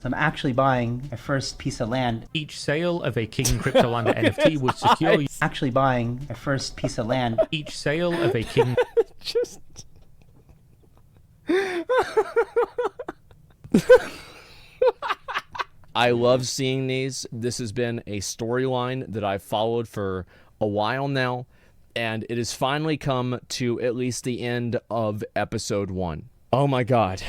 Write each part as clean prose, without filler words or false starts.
I'm actually buying my first piece of land. Each sale of a King Cryptolander NFT would secure... Actually buying my first piece of land. Each sale of a King... Just... I love seeing these. This has been a storyline that I've followed for a while now, and it has finally come to at least the end of episode 1. Oh my god.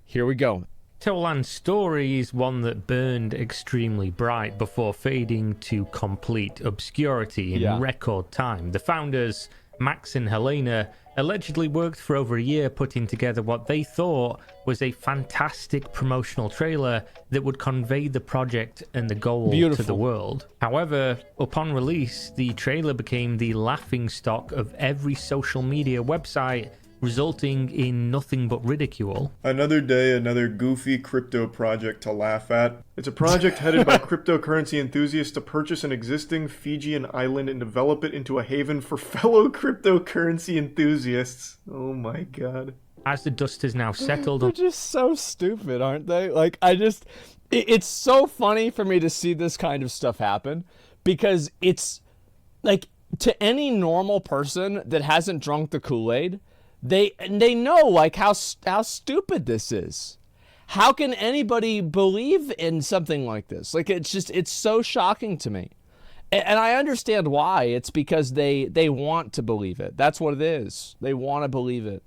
Here we go. Cryptoland's story is one that burned extremely bright before fading to complete obscurity in record time. The founders, Max and Helena, allegedly worked for over a year putting together what they thought was a fantastic promotional trailer that would convey the project and the goal to the world. However, upon release, the trailer became the laughingstock of every social media website, resulting in nothing but ridicule. Another day, another goofy crypto project to laugh at. It's a project headed by cryptocurrency enthusiasts to purchase an existing Fijian island and develop it into a haven for fellow cryptocurrency enthusiasts. Oh my god. As the dust has now settled... They're just so stupid, aren't they? Like, it's so funny for me to see this kind of stuff happen, because it's, like, to any normal person that hasn't drunk the Kool-Aid, they know, like, how stupid this is. How can anybody believe in something like this? Like, it's so shocking to me. And I understand why. It's because they want to believe it. That's what it is. They want to believe it.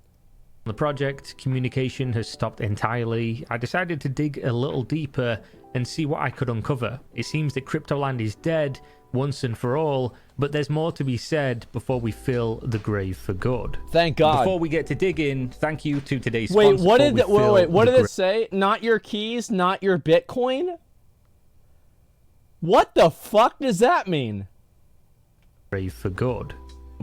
The project, communication has stopped entirely. I decided to dig a little deeper and see what I could uncover. It seems that Cryptoland is dead once and for all, but there's more to be said before we fill the grave for good. Thank God. Before we get to dig in, thank you to today's sponsor. Wait, what did it say? Not your keys, not your Bitcoin? What the fuck does that mean? Grave for good.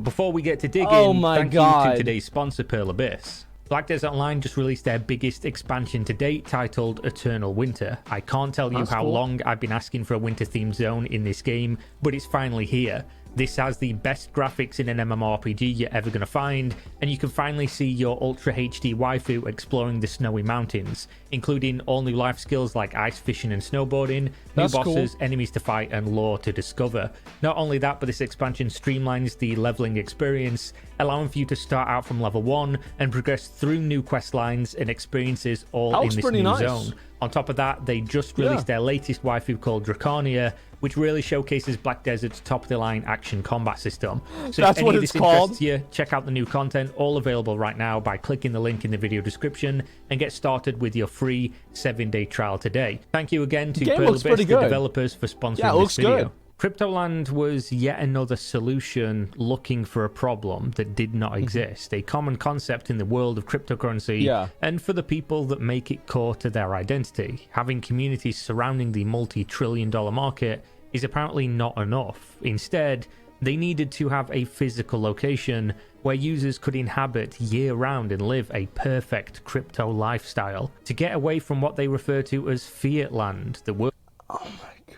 Before we get to dig in, thank you to today's sponsor, Pearl Abyss. Black Desert Online just released their biggest expansion to date, titled Eternal Winter. I can't tell you how long I've been asking for a winter-themed zone in this game, but it's finally here. This has the best graphics in an MMORPG you're ever going to find, and you can finally see your Ultra HD waifu exploring the snowy mountains, including all new life skills like ice fishing and snowboarding, new bosses, enemies to fight, and lore to discover. Not only that, but this expansion streamlines the leveling experience, allowing for you to start out from level 1 and progress through new quest lines and experiences all in this new zone. On top of that, they just released their latest waifu called Dracania, which really showcases Black Desert's top-of-the-line action combat system. So that's what it's called. You, check out the new content, all available right now by clicking the link in the video description, and get started with your free 7-day trial today. Thank you again to Pearl Abyss, the developers, for sponsoring this video. Good. Cryptoland was yet another solution looking for a problem that did not exist, a common concept in the world of cryptocurrency, and for the people that make it core to their identity. Having communities surrounding the multi-trillion-dollar market is apparently not enough. Instead, they needed to have a physical location where users could inhabit year-round and live a perfect crypto lifestyle, to get away from what they refer to as fiat land, the world. Oh my god.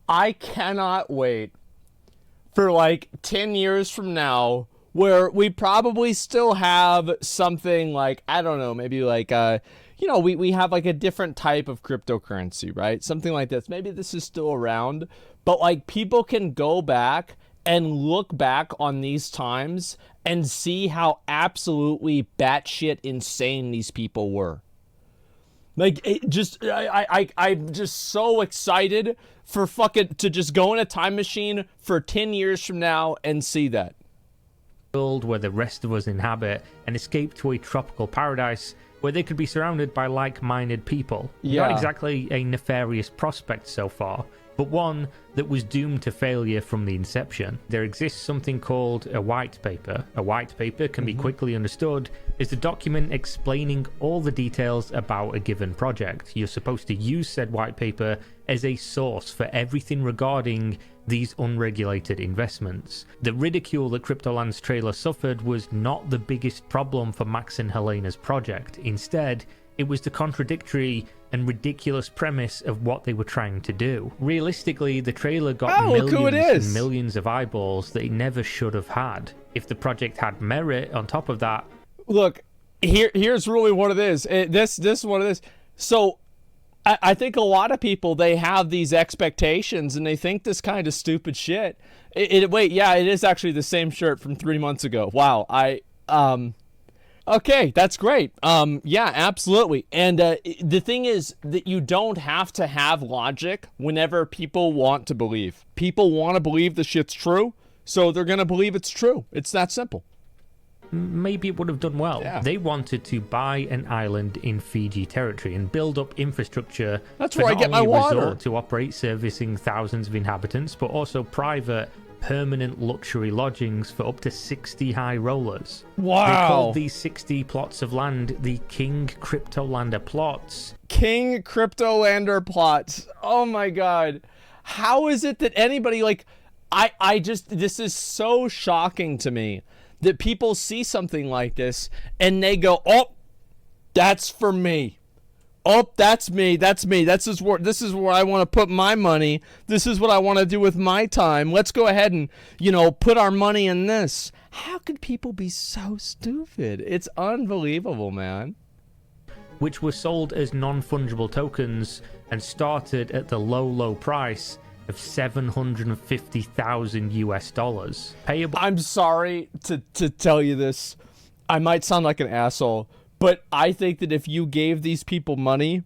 I cannot wait for like 10 years from now where we probably still have something like, I don't know, maybe like, you know, we have like a different type of cryptocurrency, right? Something like this. Maybe this is still around, but like people can go back and look back on these times and see how absolutely batshit insane these people were. Like, it just, I'm just so excited for to just go in a time machine for 10 years from now and see that. World where the rest of us inhabit, and escape to a tropical paradise where they could be surrounded by like-minded people. Not exactly a nefarious prospect so far, but one that was doomed to failure from the inception. There exists something called a white paper. A white paper can be quickly understood as a document explaining all the details about a given project. You're supposed to use said white paper as a source for everything regarding these unregulated investments. The ridicule that Cryptoland's trailer suffered was not the biggest problem for Max and Helena's project. Instead, it was the contradictory and ridiculous premise of what they were trying to do. Realistically, the trailer got millions and millions of eyeballs that it never should have had. If the project had merit on top of that... Look, here's really what it is. This is what it is. So I think a lot of people, they have these expectations and they think this kind of stupid shit. Wait, yeah, it is actually the same shirt from 3 months ago. Wow. Okay, that's great. Yeah, absolutely. And the thing is that you don't have to have logic whenever people want to believe. People want to believe the shit's true, so they're going to believe it's true. It's that simple. Maybe it would have done well. Yeah. They wanted to buy an island in Fiji territory and build up infrastructure. That's for where I not get my only a water. resort to operate servicing thousands of inhabitants, but also private permanent luxury lodgings for up to 60 high rollers. Wow. They called these 60 plots of land the King Cryptolander plots. King Cryptolander plots. Oh my god. How is it that anybody, like, I just, this is so shocking to me that people see something like this and they go, oh, that's for me. Oh, that's me. That's me. This is where I want to put my money. This is what I want to do with my time. Let's go ahead and, put our money in this. How could people be so stupid? It's unbelievable, man. Which were sold as non-fungible tokens and started at the low price of $750,000 payable. I'm sorry to tell you this. I might sound like an asshole, but I think that if you gave these people money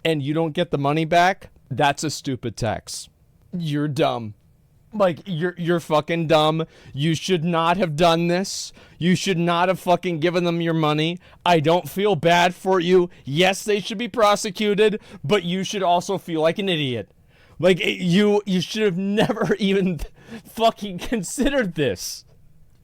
and you don't get the money back, that's a stupid tax. You're dumb. Like, you're fucking dumb. You should not have done this. You should not have fucking given them your money. I don't feel bad for you. Yes, they should be prosecuted, but you should also feel like an idiot. Like, you should have never even fucking considered this.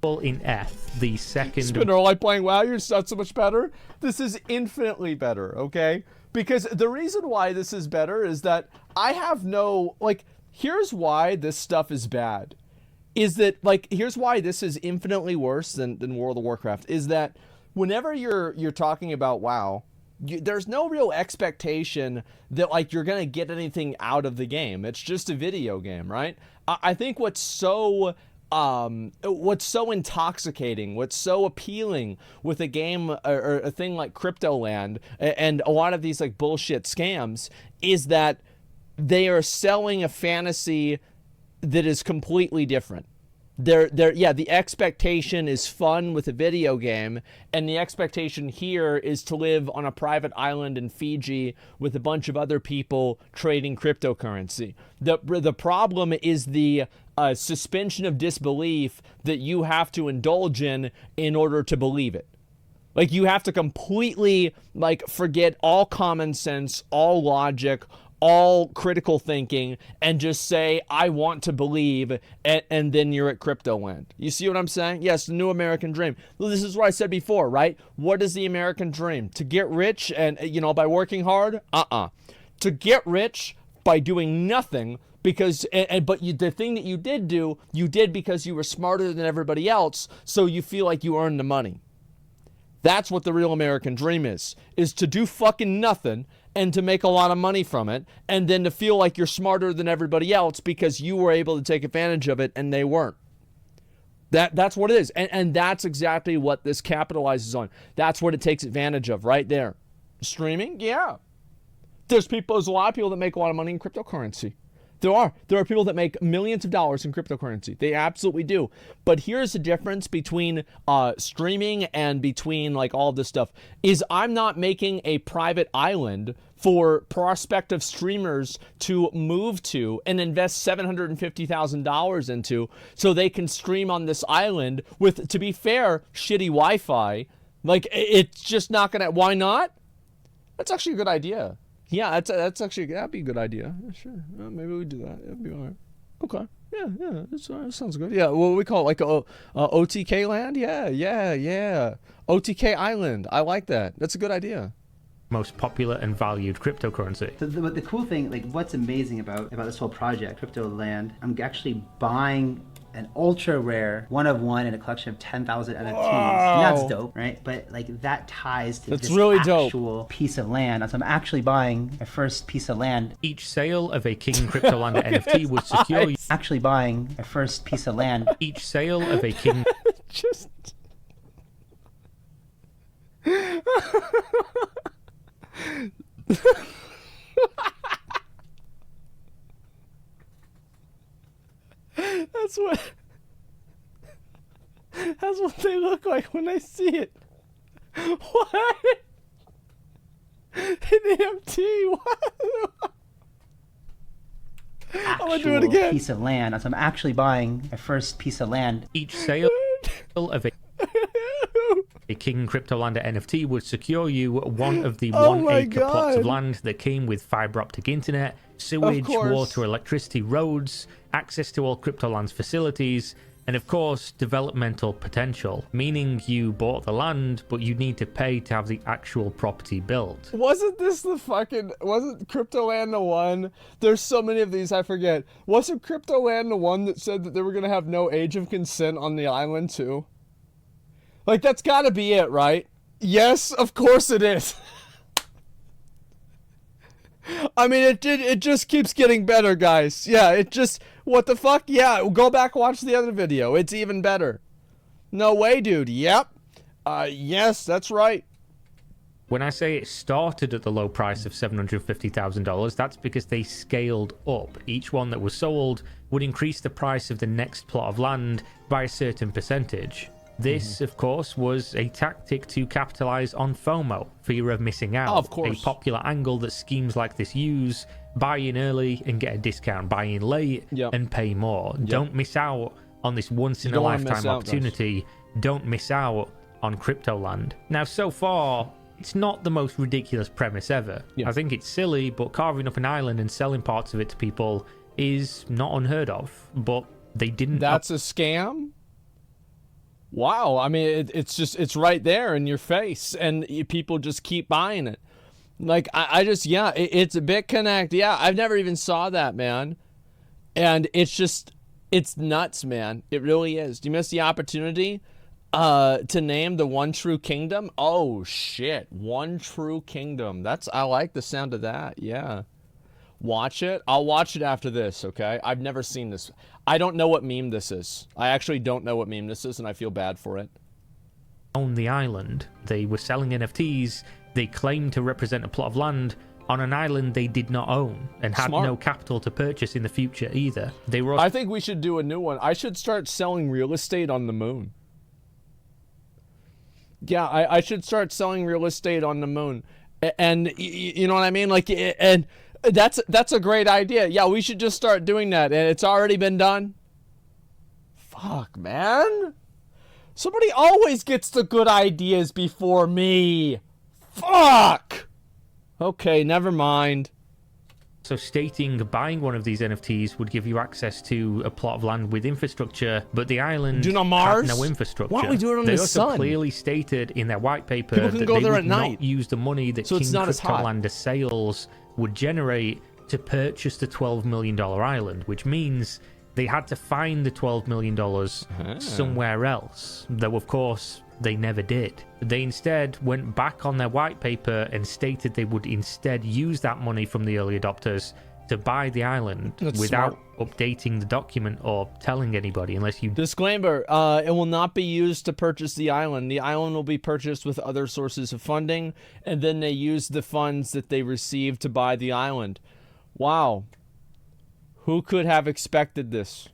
In F, the second... Spend our life playing WoW, you're not so much better. This is infinitely better, okay? Because the reason why this is better is that I have no... Like, here's why this stuff is bad. Is that, like, here's why this is infinitely worse than World of Warcraft. Is that whenever you're talking about WoW... there's no real expectation that, like, you're gonna get anything out of the game. It's just a video game, right? I think what's so intoxicating, what's so appealing with a game or a thing like Cryptoland and a lot of these, like, bullshit scams is that they are selling a fantasy that is completely different. The expectation is fun with a video game, and the expectation here is to live on a private island in Fiji with a bunch of other people trading cryptocurrency. The problem is the suspension of disbelief that you have to indulge in order to believe it. Like, you have to completely, like, forget all common sense, all logic, all critical thinking, and just say, I want to believe, and then you're at Cryptoland. You see what I'm saying? Yes, the new American dream. Well, this is what I said before, right? What is the American dream? To get rich and, by working hard? To get rich by doing nothing, because, the thing that you did because you were smarter than everybody else, so you feel like you earned the money. That's what the real American dream is to do fucking nothing and to make a lot of money from it, and then to feel like you're smarter than everybody else because you were able to take advantage of it and they weren't. That's what it is. And that's exactly what this capitalizes on. That's what it takes advantage of right there. Streaming? Yeah. There's a lot of people that make a lot of money in cryptocurrency. There are people that make millions of dollars in cryptocurrency. They absolutely do. But here's the difference between streaming and between, like, all this stuff is I'm not making a private island for prospective streamers to move to and invest $750,000 into so they can stream on this island with, to be fair, shitty Wi-Fi. Like, it's just not gonna... Why not? That's actually a good idea. Yeah, that'd be a good idea. Yeah, sure. Maybe we do that. That'd be all right. Okay. Yeah. That sounds good. Yeah. What we call it, like OTK land? Yeah. OTK island. I like that. That's a good idea. Most popular and valued cryptocurrency. The cool thing, like, what's amazing about this whole project, Cryptoland, I'm actually buying an ultra rare one of one in a collection of 10,000 NFTs. And that's dope, right? But, like, that ties to this really actual dope. piece of land. So I'm actually buying my first piece of land. Each sale of a King Cryptolander NFT would secure you. Actually buying my first piece of land. Each sale of a King... Just... That's what they look like when I see it. What? An NFT? What? I'm gonna do it again. Piece of land. So I'm actually buying my first piece of land. Each sale of a King Cryptolander NFT would secure you one of the 1 acre plots of land that came with fiber optic internet, sewage, water, electricity, roads, access to all Cryptoland's facilities, and of course developmental potential, meaning you bought the land but you need to pay to have the actual property built. Wasn't Cryptoland the one? There's so many of these, I forget. Wasn't Cryptoland the one that said that they were gonna have no age of consent on the island too? Like, that's gotta be it, right? Yes, of course it is. I mean, it just keeps getting better, guys. Yeah, it just, what the fuck? Yeah, go back, watch the other video. It's even better. No way, dude. Yep. Yes, that's right. When I say it started at the low price of $750,000, that's because they scaled up. Each one that was sold would increase the price of the next plot of land by a certain percentage. This, of course, was a tactic to capitalize on FOMO, fear of missing out. Of course. A popular angle that schemes like this use: buy in early and get a discount, buy in late and pay more. Don't miss out on this once-in-a-lifetime opportunity. Don't miss out on Cryptoland. Now, so far, it's not the most ridiculous premise ever. I think it's silly, but carving up an island and selling parts of it to people is not unheard of. But they didn't... That's a scam? Wow, I mean, it's right there in your face, and people just keep buying it. Like, it's a BitConnect. Yeah, I've never even saw that, man. And it's nuts, man. It really is. Do you miss the opportunity to name the One True Kingdom? Oh, shit. One True Kingdom. I like the sound of that, yeah. Watch it. I'll watch it after this, okay? I've never seen this. I don't know what meme this is. I actually don't know what meme this is, and I feel bad for it. On the island, they were selling NFTs. They claimed to represent a plot of land on an island they did not own and had no capital to purchase in the future either. They were. I think we should do a new one. I should start selling real estate on the moon. Yeah, I should start selling real estate on the moon, and you know what I mean, like, and. That's a great idea. Yeah, we should just start doing that, and it's already been done. Fuck, man. Somebody always gets the good ideas before me. Fuck. Okay, never mind. So stating buying one of these NFTs would give you access to a plot of land with infrastructure, but the island had no infrastructure. Why don't we do it on the sun? They also clearly stated in their white paper that they would not use the money that King Cryptolander sales would generate to purchase the $12 million island, which means they had to find the $12 million somewhere else, though of course they never did. They instead went back on their white paper and stated they would instead use that money from the early adopters to buy the island without updating the document or telling anybody, unless you... Disclaimer, it will not be used to purchase the island. The island will be purchased with other sources of funding, and then they use the funds that they received to buy the island. Wow. Who could have expected this?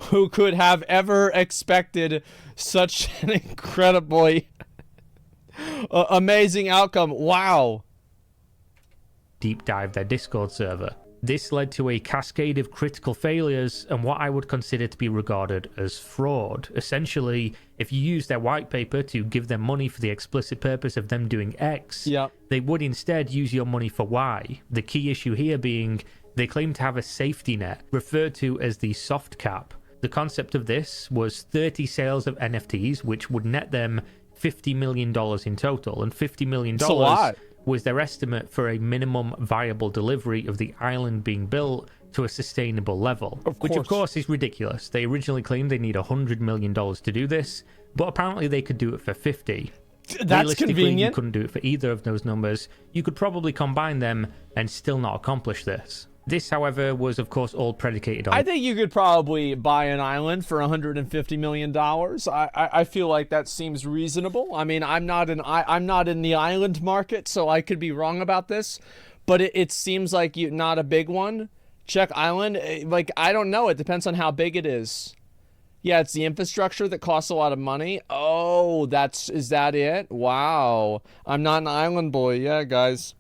Who could have ever expected such an incredibly amazing outcome? Wow. Deep dive their Discord server. This led to a cascade of critical failures and what I would consider to be regarded as fraud. Essentially, if you use their white paper to give them money for the explicit purpose of them doing X, they would instead use your money for Y. The key issue here being they claim to have a safety net, referred to as the soft cap. The concept of this was 30 sales of NFTs, which would net them $50 million in total, and $50 million was their estimate for a minimum viable delivery of the island being built to a sustainable level, which of course is ridiculous. They originally claimed they need $100 million to do this, but apparently they could do it for 50. That's convenient. You couldn't do it for either of those numbers. You could probably combine them and still not accomplish this. This, however, was of course all predicated on... I think you could probably buy an island for $150 million. I feel like that seems reasonable. I mean, I'm not in the island market, so I could be wrong about this, but it seems like not a big one. Check Island, like, I don't know. It depends on how big it is. Yeah, it's the infrastructure that costs a lot of money. Oh, is that it? Wow. I'm not an island boy. Yeah, guys.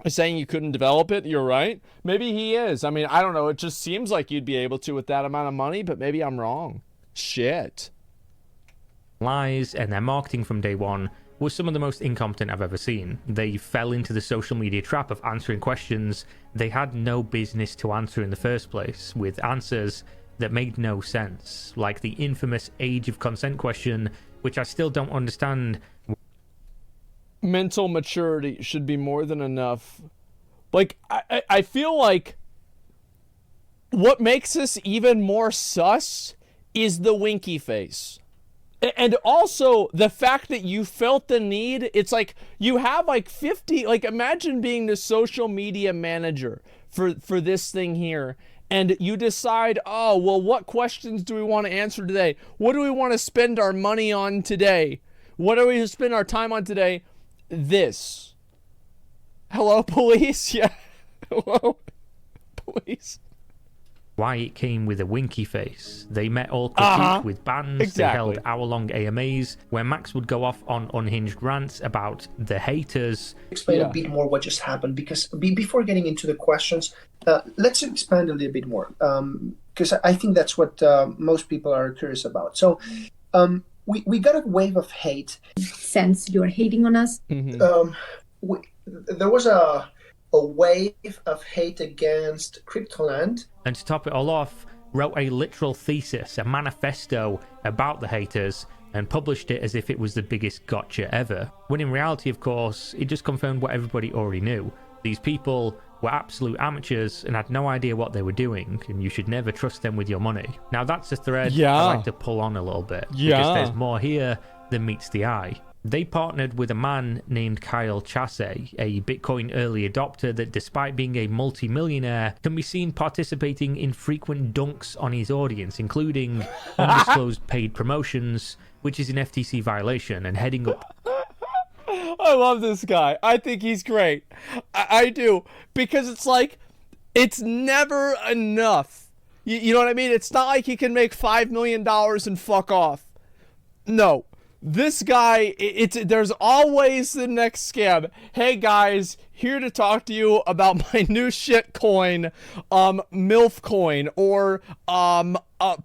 Saying you couldn't develop it, you're right. Maybe he is. I mean, I don't know. It just seems like you'd be able to with that amount of money, but maybe I'm wrong. Shit. Lies and their marketing from day one was some of the most incompetent I've ever seen. They fell into the social media trap of answering questions they had no business to answer in the first place, with answers that made no sense, like the infamous age of consent question, which I still don't understand. Mental maturity should be more than enough. Like, I feel like what makes this even more sus is the winky face. And also the fact that you felt the need. It's like you have like 50, like imagine being the social media manager for this thing here, and you decide, oh, well, what questions do we want to answer today? What do we want to spend our money on today? What do we spend our time on today? This. Hello, police? Yeah. Hello, police. Why it came with a winky face. They met all critique with bands. Exactly. They held hour-long AMAs where Max would go off on unhinged rants about the haters. Explain a bit more what just happened, because before getting into the questions, let's expand a little bit more, because I think that's what most people are curious about. So we got a wave of hate. Sense you're hating on us. Mm-hmm. There was a wave of hate against Cryptoland. And to top it all off, wrote a literal thesis, a manifesto about the haters, and published it as if it was the biggest gotcha ever. When in reality, of course, it just confirmed what everybody already knew. These people were absolute amateurs and had no idea what they were doing, and you should never trust them with your money. Now that's a thread I like to pull on a little bit, because there's more here than meets the eye. They partnered with a man named Kyle Chasse, a Bitcoin early adopter that, despite being a multi-millionaire, can be seen participating in frequent dunks on his audience, including undisclosed paid promotions, which is an FTC violation, and heading up. I love this guy. I think he's great. I do. Because it's like, it's never enough. You know what I mean? It's not like he can make $5 million and fuck off. No. This guy, there's always the next scam. Hey guys, here to talk to you about my new shit coin, MILF coin, or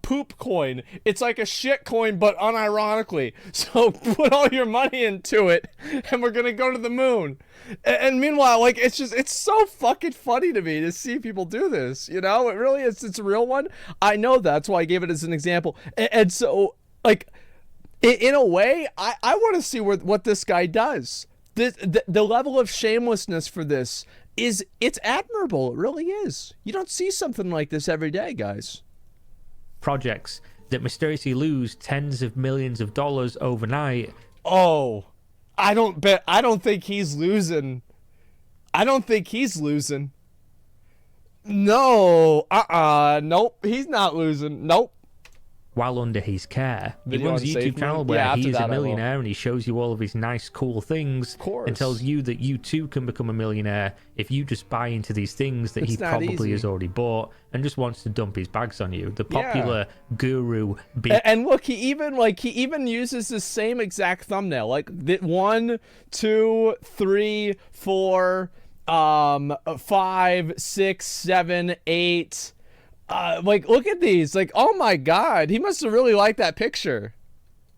poop coin. It's like a shit coin, but unironically. So put all your money into it, and we're gonna go to the moon. And meanwhile, like, it's so fucking funny to me to see people do this. You know, it really is. It's a real one. I know that's why I gave it as an example. And so, like, in a way, I want to see what this guy does. The level of shamelessness for this it's admirable. It really is. You don't see something like this every day, guys. Projects that mysteriously lose tens of millions of dollars overnight. Oh, I don't think he's losing. I don't think he's losing. No, nope, he's not losing. Nope. While under his care. He Video runs a on YouTube Safe channel Mode? where Yeah, he after is a that I will. millionaire and he shows you all of his nice, cool things, and tells you that you too can become a millionaire if you just buy into these things that It's he not probably easy. has already bought and just wants to dump his bags on you. The popular guru. And look, he even uses the same exact thumbnail, like 1, 2, 3, 4, 5, 6, 7, 8. Like, look at these. Like, oh my god, he must have really liked that picture.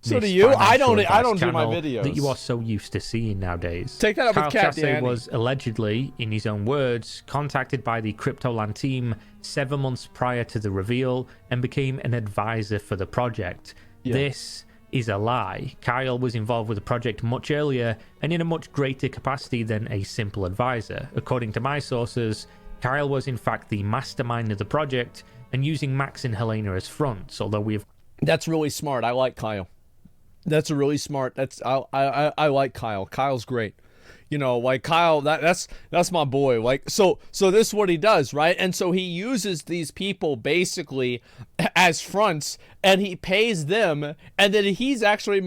So do you? I don't do my videos that you are so used to seeing nowadays. Take that up with CatDany. Was allegedly, in his own words, contacted by the Cryptoland team 7 months prior to the reveal and became an advisor for the project. This is a lie. Kyle was involved with the project much earlier and in a much greater capacity than a simple advisor. According to my sources, Kyle was in fact the mastermind of the project and using Max and Helena as fronts, although That's really smart. I like Kyle. That's a really smart. I like Kyle. Kyle's great. You know, like Kyle, that's my boy. Like, so this is what he does, right? And so he uses these people basically as fronts, and he pays them, and then he's actually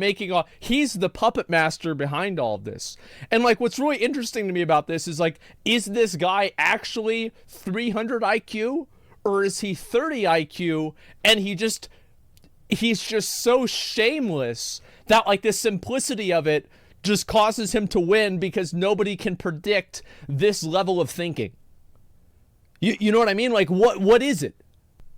he's the puppet master behind all of this. And like, what's really interesting to me about this is like, is this guy actually 300 IQ, or is he 30 IQ, and he's just so shameless that like the simplicity of it just causes him to win because nobody can predict this level of thinking. You know what I mean? Like, what is it?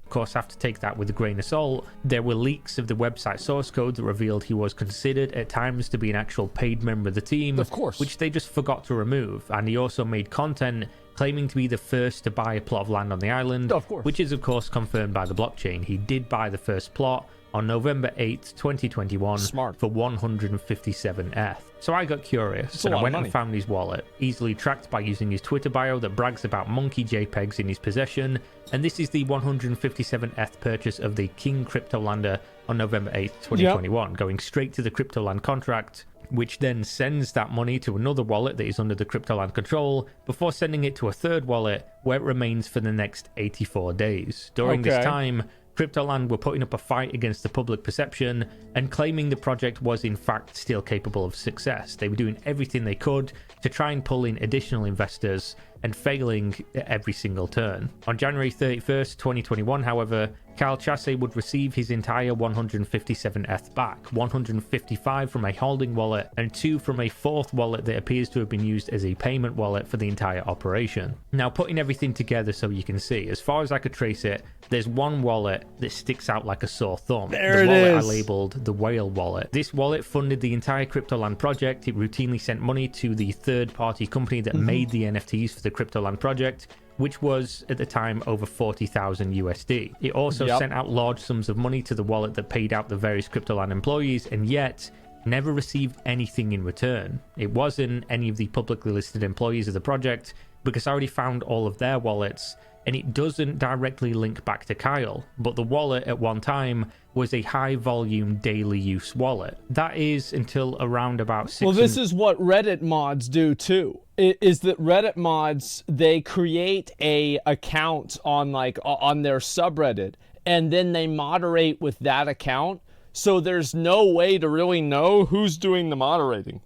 Of course, have to take that with a grain of salt. There were leaks of the website source code that revealed he was considered at times to be an actual paid member of the team, of course, which they just forgot to remove. And he also made content claiming to be the first to buy a plot of land on the island, of course, which is of course confirmed by the blockchain. He did buy the first plot on November 8th, 2021 for 157 ETH. So I got curious and I went and found his wallet, easily tracked by using his Twitter bio that brags about monkey JPEGs in his possession. And this is the 157 ETH purchase of the King Cryptolander on November 8th, 2021, going straight to the Cryptoland contract, which then sends that money to another wallet that is under the Cryptoland control before sending it to a third wallet where it remains for the next 84 days. During this time, Cryptoland were putting up a fight against the public perception and claiming the project was in fact still capable of success. They were doing everything they could to try and pull in additional investors and failing at every single turn. On January 31st, 2021, however, Kyle Chasse would receive his entire 157 ETH back, 155 from a holding wallet and 2 from a fourth wallet that appears to have been used as a payment wallet for the entire operation. Now, putting everything together so you can see, as far as I could trace it, there's one wallet that sticks out like a sore thumb. There the it wallet is. I labeled the Whale wallet. This wallet funded the entire Cryptoland project. It routinely sent money to the third-party company that made the NFTs for the Cryptoland project, which was at the time over 40,000 USD. It also sent out large sums of money to the wallet that paid out the various Cryptoland employees, and yet never received anything in return. It wasn't any of the publicly listed employees of the project, because I already found all of their wallets, and it doesn't directly link back to Kyle, but the wallet at one time was a high volume daily use wallet. That is until around about 6. Well, this is what Reddit mods do too. Is that Reddit mods, they create a account on on their subreddit, and then they moderate with that account, so there's no way to really know who's doing the moderating.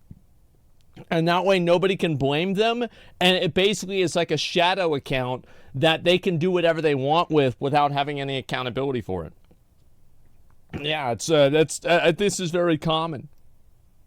And that way nobody can blame them, and it basically is like a shadow account that they can do whatever they want with without having any accountability for it. Yeah, it's this is very common.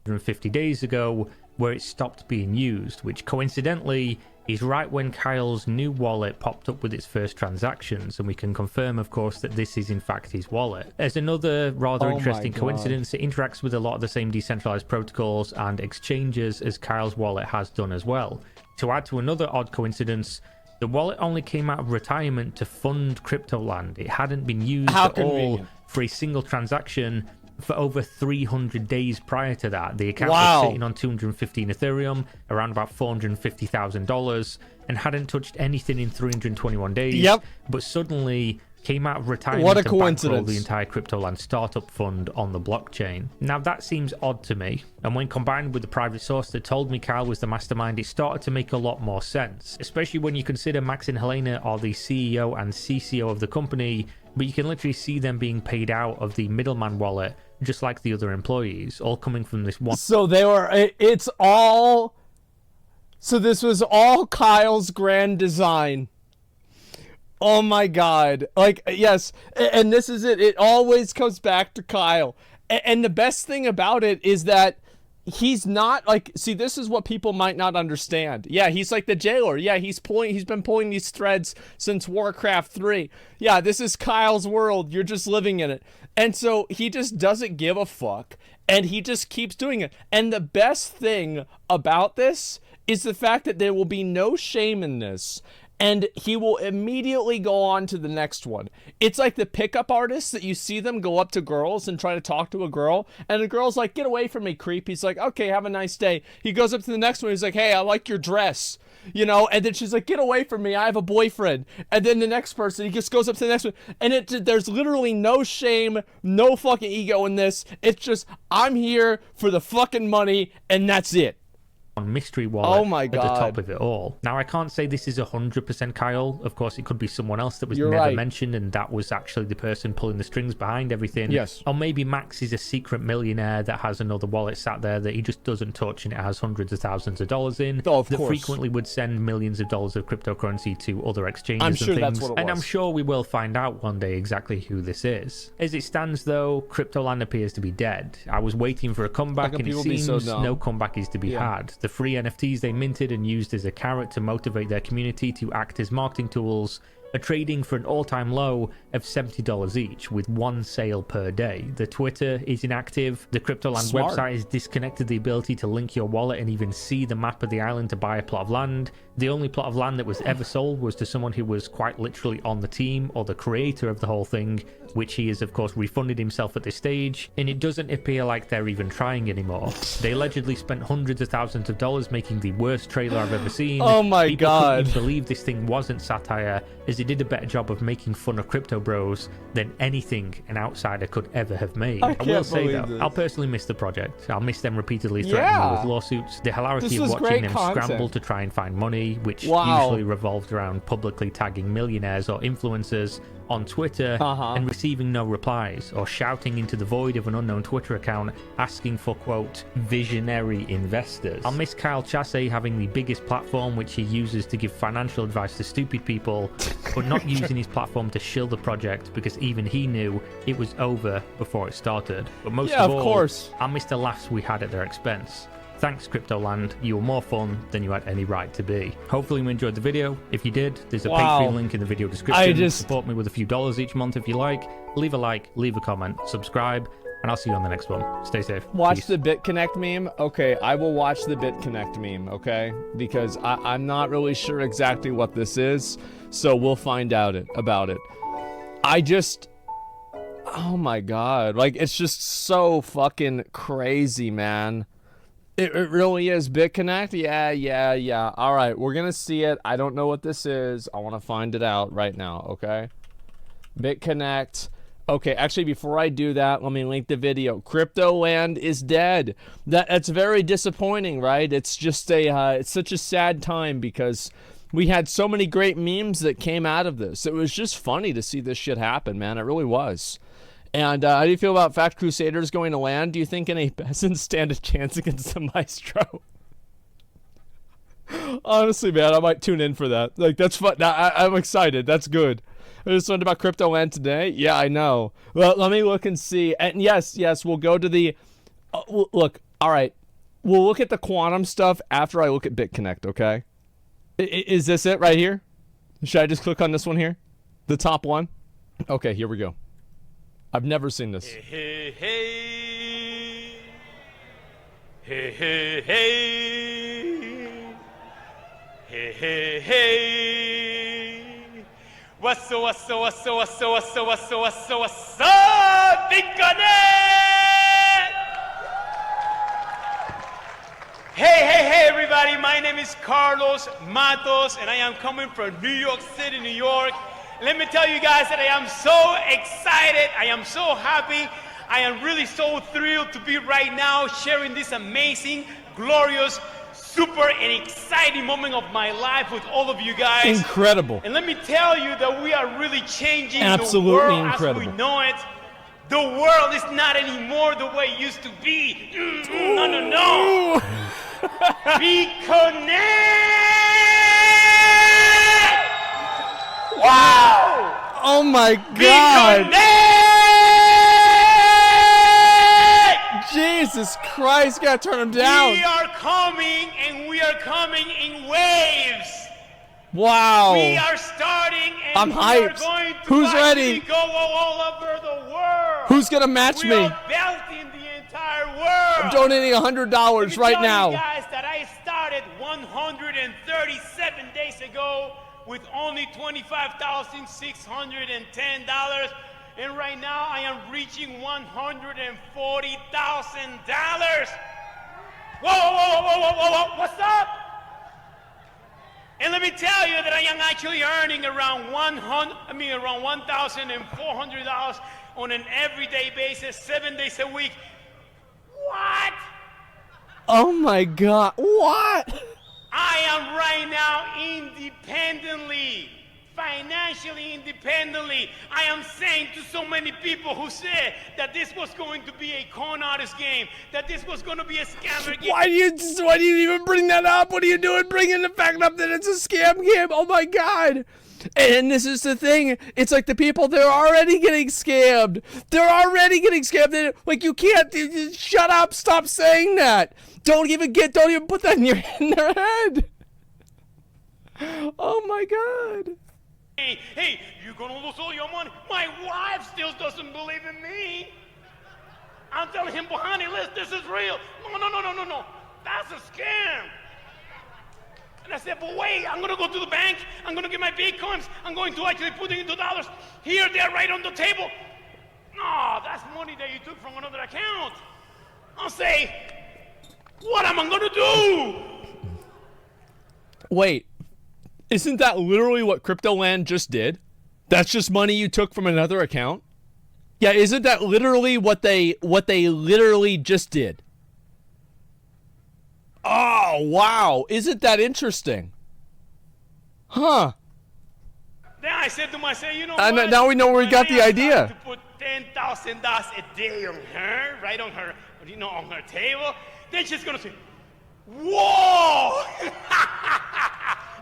150 days ago, where it stopped being used, which coincidentally is right when Kyle's new wallet popped up with its first transactions, and we can confirm, of course, that this is in fact his wallet. As another rather interesting coincidence, it interacts with a lot of the same decentralized protocols and exchanges as Kyle's wallet has done as well. To add to another odd coincidence, the wallet only came out of retirement to fund Cryptoland. It hadn't been used at all for a single transaction for over 300 days prior to that. The account was sitting on 215 Ethereum, around about $450,000, and hadn't touched anything in 321 days. But suddenly came out of retirement what a to coincidence. bankroll the entire Cryptoland startup fund on the blockchain. Now that seems odd to me, and when combined with the private source that told me Kyle was the mastermind, it started to make a lot more sense, especially when you consider Max and Helena are the CEO and CCO of the company, but you can literally see them being paid out of the middleman wallet just like the other employees, all coming from this one. So they were, so this was all Kyle's grand design. Oh my God. Like, yes. And this is it. It always comes back to Kyle. And the best thing about it is that he's not like, see, this is what people might not understand. Yeah, he's like the jailer. Yeah, he's been pulling these threads since Warcraft 3. Yeah, this is Kyle's world. You're just living in it. And so he just doesn't give a fuck. And he just keeps doing it. And the best thing about this is the fact that there will be no shame in this. And he will immediately go on to the next one. It's like the pickup artists that you see them go up to girls and try to talk to a girl. And the girl's like, get away from me, creep. He's like, okay, have a nice day. He goes up to the next one. He's like, hey, I like your dress. You know, and then she's like, get away from me. I have a boyfriend. And then the next person, he just goes up to the next one. And there's literally no shame, no fucking ego in this. It's just, I'm here for the fucking money, and that's it. mystery wallet Oh my at the top God. of it all. Now, I can't say this is 100% Kyle. Of course, it could be someone else that was You're never right. mentioned, and that was actually the person pulling the strings behind everything. Yes. Or maybe Max is a secret millionaire that has another wallet sat there that he just doesn't touch, and it has hundreds of thousands of dollars in. Oh, of that course. frequently would send millions of dollars of cryptocurrency to other exchanges I'm sure and things. that's what it And I'm was. sure we will find out one day exactly who this is. As it stands, though, Cryptoland appears to be dead. I was waiting for a comeback, How can and it people be so seems dumb? no comeback is to be had. The free NFTs they minted and used as a carrot to motivate their community to act as marketing tools are trading for an all-time low of $70 each, with one sale per day. The Twitter is inactive. The Cryptoland Smart. website has disconnected the ability to link your wallet and even see the map of the island to buy a plot of land. The only plot of land that was ever sold was to someone who was quite literally on the team or the creator of the whole thing, which he has of course refunded himself at this stage, and it doesn't appear like they're even trying anymore. They allegedly spent hundreds of thousands of dollars making the worst trailer I've ever seen. Oh my People God. couldn't even believe this thing wasn't satire, as it did a better job of making fun of crypto bros than anything an outsider could ever have made. I will can't say believe though, this. I'll personally miss the project. I'll miss them repeatedly threatening me Yeah. with lawsuits, the hilarity This of was watching great them content. scramble to try and find money, which Wow. usually revolved around publicly tagging millionaires or influencers on Twitter and receiving no replies, or shouting into the void of an unknown Twitter account asking for, quote, visionary investors. I'll miss Kyle Chasse having the biggest platform, which he uses to give financial advice to stupid people, but not using his platform to shill the project, because even he knew it was over before it started. But most Yeah, of of all, course. I'll miss the laughs we had at their expense. Thanks, Cryptoland. You were more fun than you had any right to be. Hopefully you enjoyed the video. If you did, there's a Wow. Patreon link in the video description. just- Support me with a few dollars each month if you like. Leave a like, leave a comment, subscribe, and I'll see you on the next one. Stay safe. Watch Peace. the BitConnect meme. Okay, I will watch the BitConnect meme, okay? Because I'm not really sure exactly what this is, so we'll find out about it. Oh my God. Like, it's just so fucking crazy, man. It really is. BitConnect? Yeah. All right, we're going to see it. I don't know what this is. I want to find it out right now, okay? BitConnect. Okay, actually, before I do that, let me link the video. Cryptoland is dead. That's very disappointing, right? It's just it's such a sad time because we had so many great memes that came out of this. It was just funny to see this shit happen, man. It really was. And how do you feel about Fact Crusaders going to land? Do you think any peasants stand a chance against the Maestro? Honestly, man, I might tune in for that. Like, that's fun. I'm excited. That's good. I just learned about Cryptoland today. Yeah, I know. Well, let me look and see. And yes, we'll go to the... look, all right. We'll look at the quantum stuff after I look at BitConnect, okay? Is this it right here? Should I just click on this one here? The top one? Okay, here we go. I've never seen this. Hey, hey, hey, hey, hey, hey, hey, hey. What's up, Hey, everybody, my name is Carlos Matos, and I am coming from New York City, New York. Let me tell you guys that I am so excited, I am so happy, I am really so thrilled to be right now sharing this amazing, glorious, super and exciting moment of my life with all of you guys. Incredible. And let me tell you that we are really changing Absolutely the world incredible. as we know it. The world is not anymore the way it used to be. No. Be connected. Wow! Oh my Be God! connected. Jesus Christ, gotta turn him down. We are coming, and we are coming in waves. Wow. We are starting, and I'm we hyped. are going to Who's actually ready? go all over the world. Who's gonna match we me? are belting the entire world. I'm dononating $100 right Tell now. you guys that I started 137 days ago with only $25,610, and right now I am reaching $140,000. Whoa, what's up? And let me tell you that I am actually earning around $1,400 on an everyday basis, 7 days a week. What? Oh my God, what? I am right now independently, financially independently. I am saying to so many people who said that this was going to be a con artist game, that this was going to be a scammer game. Why do you even bring that up? What are you doing bringing the fact up that it's a scam game? Oh my God. And this is the thing. It's like the people, they're already getting scammed. They're already getting scammed. Like, you can't, shut up, stop saying that. Don't even put that in their head. Oh my God. Hey, you're gonna lose all your money. My wife still doesn't believe in me. I'm telling him, honey, listen, this is real. No. That's a scam. And I said, but wait, I'm gonna go to the bank. I'm gonna get my Bitcoins. I'm going to actually put it into dollars. Here, they're right on the table. No, that's money that you took from another account. I'll say, what am I gonna do? Wait, isn't that literally what Cryptoland just did? That's just money you took from another account? Yeah, isn't that literally what they literally just did? Oh, wow. Isn't that interesting? Huh. Then I said to myself, you know And what? now we know where we got the idea. To put $10,000 a day on her, right on her, on her table. Then she's gonna say, whoa!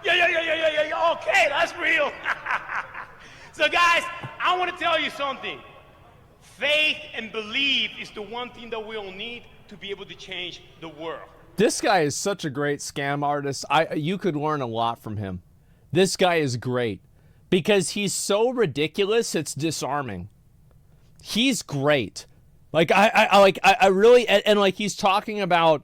Yeah. Okay, that's real. So guys, I want to tell you something. Faith and belief is the one thing that we all need to be able to change the world. This guy is such a great scam artist. You could learn a lot from him. This guy is great because he's so ridiculous, it's disarming. He's great. Like I really, and like he's talking about,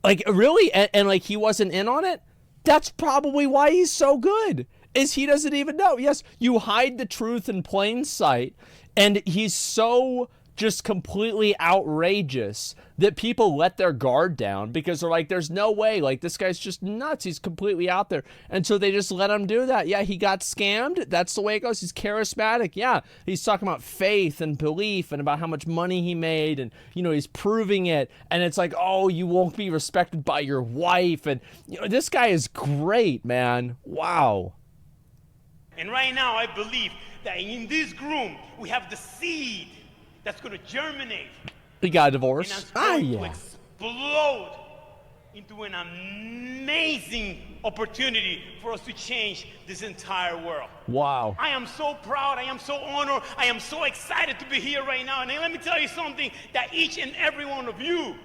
like really, and like he wasn't in on it. That's probably why he's so good, is he doesn't even know. Yes, you hide the truth in plain sight, and he's so just completely outrageous that people let their guard down because they're like, there's no way, like, this guy's just nuts, he's completely out there. And so they just let him do that. Yeah, he got scammed, that's the way it goes. He's charismatic. Yeah, he's talking about faith and belief and about how much money he made, and he's proving it, and it's like, oh, you won't be respected by your wife, and this guy is great, man. Wow. And right now I believe that in this room we have the seed that's going to germinate. He got a divorce. And it's going to explode into an amazing opportunity for us to change this entire world. Wow. I am so proud. I am so honored. I am so excited to be here right now. And let me tell you something, that each and every one of you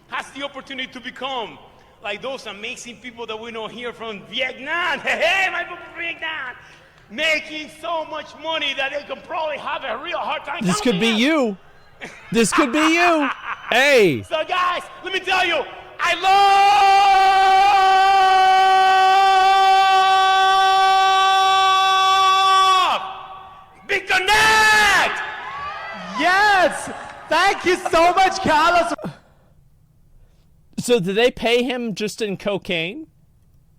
has the opportunity to become like those amazing people that we know here from Vietnam. Hey, my people from Vietnam. Making so much money that they can probably have a real hard time. This could be you. This could be you. Hey. So guys, let me tell you, I love Big Connect. Yes! Thank you so much, Carlos. So do they pay him just in cocaine?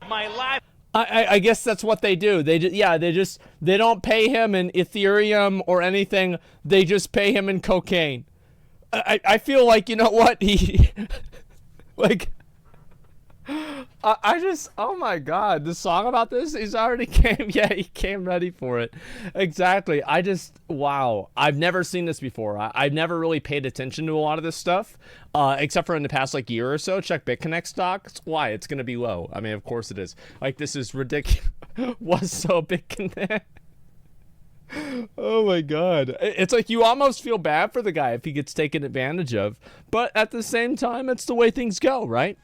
My life. I guess that's what they do. They don't pay him in Ethereum or anything. They just pay him in cocaine. I feel like, you know what, he like I just, oh my God, the song about this, he's already came, yeah, he came ready for it. Exactly. Wow. I've never seen this before. I've never really paid attention to a lot of this stuff, except for in the past, like, year or so. Check BitConnect stocks. Why? It's going to be low. I mean, of course it is. Like, this is ridiculous. What's so BitConnect? Oh my God. It's like you almost feel bad for the guy if he gets taken advantage of, but at the same time, it's the way things go, right?